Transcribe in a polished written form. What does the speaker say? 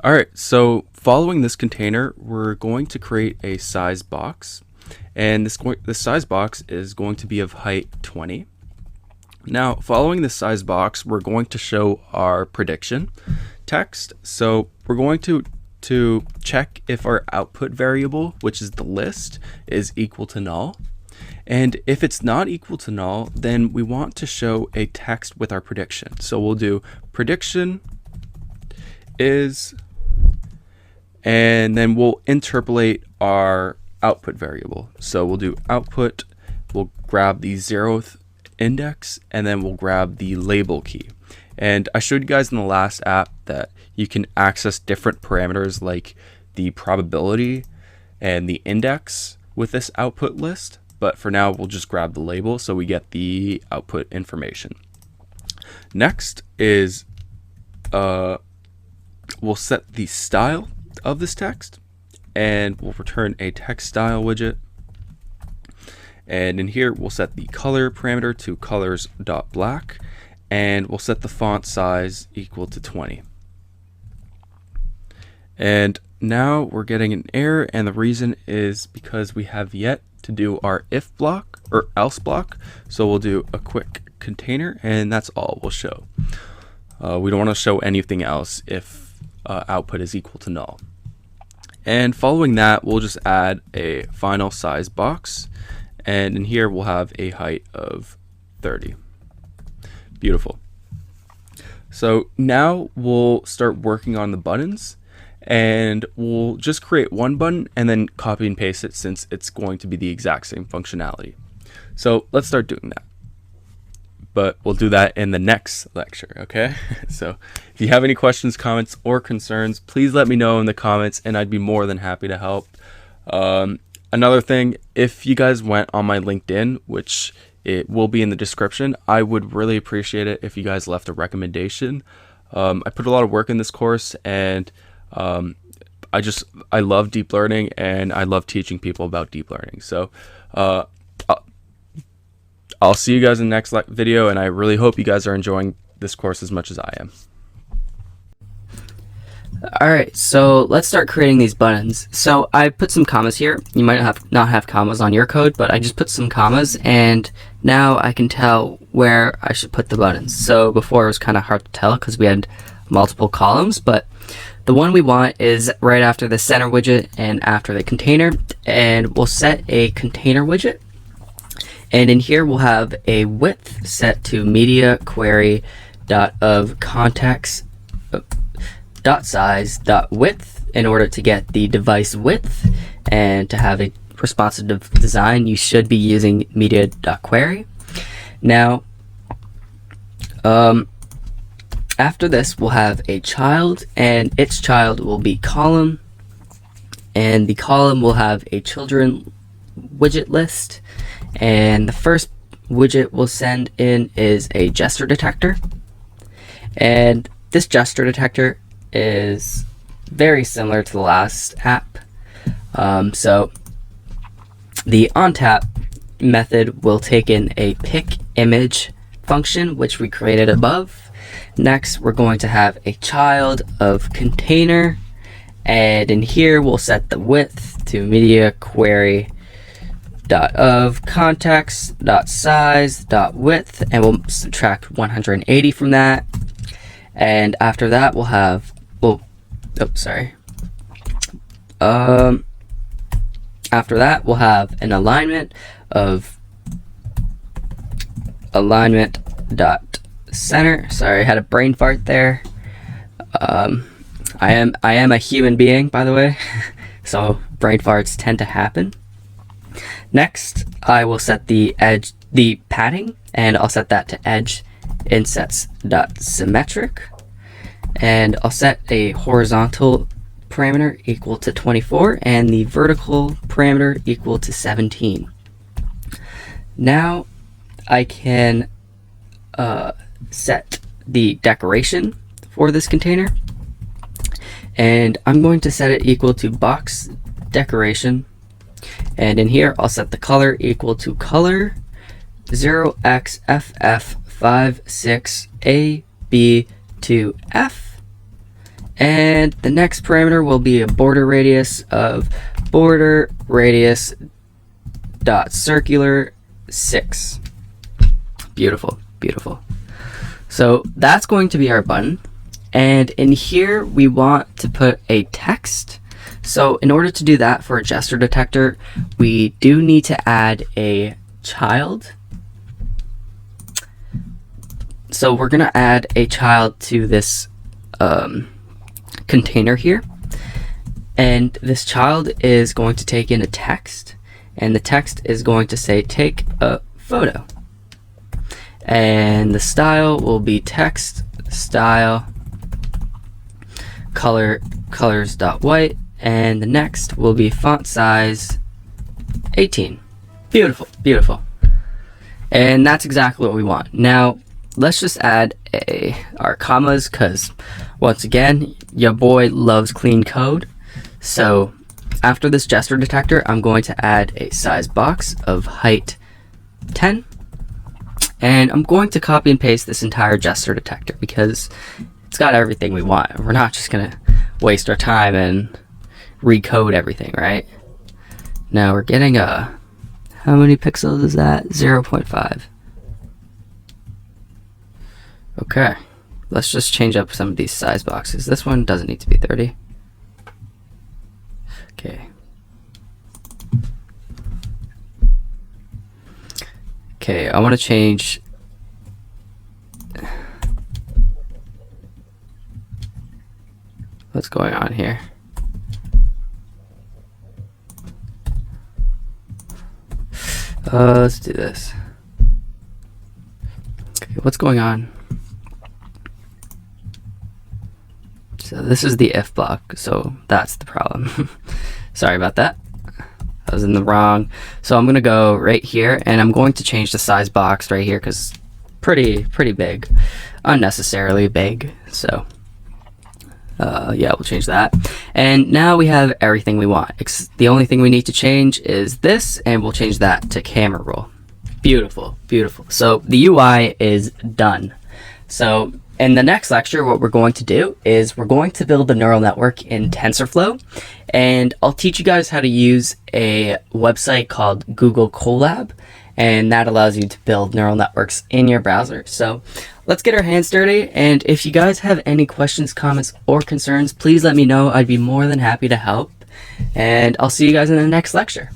All right, so following this container, we're going to create a size box, and this size box is going to be of height 20. Now, following this size box, we're going to show our prediction text. So we're going to check if our output variable, which is the list, is equal to null. And if it's not equal to null, then we want to show a text with our prediction. So we'll do prediction is, and then we'll interpolate our output variable. So we'll do output, we'll grab the 0th index, and then we'll grab the label key. And I showed you guys in the last app that you can access different parameters like the probability and the index with this output list. But for now, we'll just grab the label so we get the output information. Next is we'll set the style of this text, and we'll return a text style widget. And in here, we'll set the color parameter to colors.black, and we'll set the font size equal to 20. And now we're getting an error, and the reason is because we have yet to do our if block or else block. So we'll do a quick container, and that's all we'll show. We don't want to show anything else if output is equal to null. And following that, we'll just add a final size box, and in here we'll have a height of 30. Beautiful. So now we'll start working on the buttons, and we'll just create one button and then copy and paste it since it's going to be the exact same functionality. So let's start doing that. But we'll do that in the next lecture, okay? So if you have any questions, comments, or concerns, please let me know in the comments, and I'd be more than happy to help. Another thing, if you guys went on my LinkedIn, which it will be in the description, I would really appreciate it if you guys left a recommendation. I put a lot of work in this course, and I love deep learning, and I love teaching people about deep learning. So I'll see you guys in the next video, and I really hope you guys are enjoying this course as much as I am. Alright, so let's start creating these buttons. So I put some commas here. You might not have commas on your code, but I just put some commas, and now I can tell where I should put the buttons. So before it was kind of hard to tell because we had multiple columns, but the one we want is right after the center widget and after the container, and we'll set a container widget. And in here we'll have a width set to media query of context size width in order to get the device width, and to have a responsive design you should be using media.query. Now after this we'll have a child, and its child will be column, and the column will have a children widget list, and the first widget we'll send in is a gesture detector, and this gesture detector is very similar to the last app. So the onTap method will take in a pick image function, which we created above. Next, we're going to have a child of container, and in here we'll set the width to media query of context size width, and we'll subtract 180 from that. And after that we'll have after that we'll have an alignment of center. Sorry, I had a brain fart there. I am a human being, by the way, so brain farts tend to happen. Next, I will set the padding, and I'll set that to edge insets.symmetric, and I'll set a horizontal parameter equal to 24 and the vertical parameter equal to 17. Now I can set the decoration for this container, and I'm going to set it equal to box decoration, and in here I'll set the color equal to color 0xFF56AB2F, And the next parameter will be a border radius of border radius dot circular 6. Beautiful, beautiful. So that's going to be our button. And in here, we want to put a text. So in order to do that for a gesture detector, we do need to add a child. So we're going to add a child to this container here. And this child is going to take in a text. And the text is going to say, take a photo. And the style will be text style colors.white, and the next will be font size 18. Beautiful, beautiful. And that's exactly what we want. Now let's just add our commas, because once again, your boy loves clean code. So after this gesture detector, I'm going to add a size box of height 10. And I'm going to copy and paste this entire gesture detector because it's got everything we want. We're not just going to waste our time and recode everything, right? Now we're getting how many pixels is that? 0.5. Okay, let's just change up some of these size boxes. This one doesn't need to be 30. Okay. Okay, I want to change what's going on here. Let's do this. Okay, what's going on? So this is the if block, so that's the problem. Sorry about that. I was in the wrong. So I'm gonna go right here, and I'm going to change the size box right here because pretty big, unnecessarily big. So yeah, we'll change that. And now we have everything we want. The only thing we need to change is this, and we'll change that to camera roll. Beautiful, beautiful. So the UI is done. So in the next lecture, what we're going to do is we're going to build a neural network in TensorFlow, and I'll teach you guys how to use a website called Google Colab, and that allows you to build neural networks in your browser. So let's get our hands dirty, and if you guys have any questions, comments, or concerns, please let me know. I'd be more than happy to help, and I'll see you guys in the next lecture.